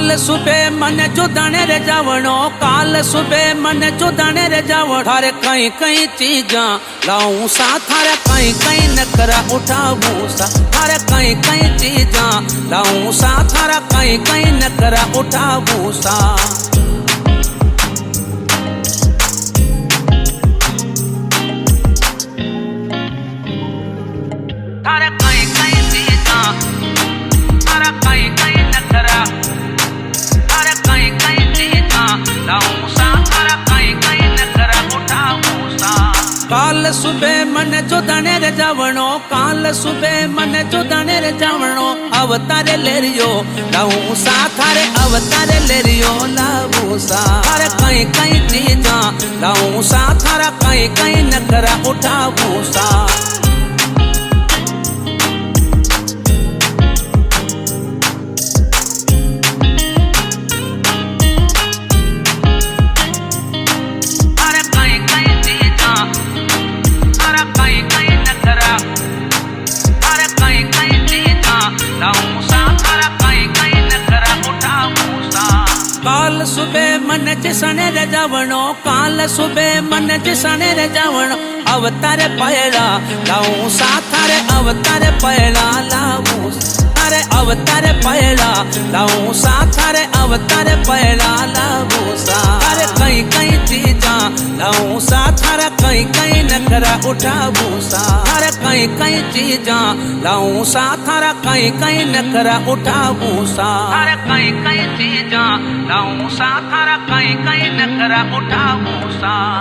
काल सुबह मन जुदाने रे जावणो, काल सुबह मन जुदाने रे जावण। थारे कई कई चीजा लाऊं सा, थारे कई कई नखरा उठाऊं सा, थारे कई कई चीजा लाऊं सा, थारा कई कई नखरा उठाऊं सा। थारे कई कई चीजा, थारा कई कई नखरा, थारे कई कई चीजा लाऊं सा, थारा कई कई नखरा उठाऊं सा। काल सुबह मन जुदाने रे जावणो, काल सुबह मन जुदाने रे जावणो। अवतारे लेरियो लाऊं सा, थारे अवतारे लेरियो लाऊं सा। थारे कई कई चीजा लाऊं सा, थारा कई कई नखरा उठाऊं सा। काल सुबह मन जिसने रे जावणो, काल सुबह मन जिसने रे जावणो। अवतारे पहला लाऊं सा, थारे अवतारे पहला लाऊं सा, थारे अवतारे पहला लाऊं सा, थारे अवतारे पहला लाऊं सा। थारे कई कई चीजा लाऊं सा, थारा कई कई नखरा उठाऊं सा। थारे कई कई चीजा लाऊं सा, थारा कई कई नखरा उठाऊं सा। थारे कई कई चीजा लाऊं सा, थारा कई कई नखरा उठाऊं सा।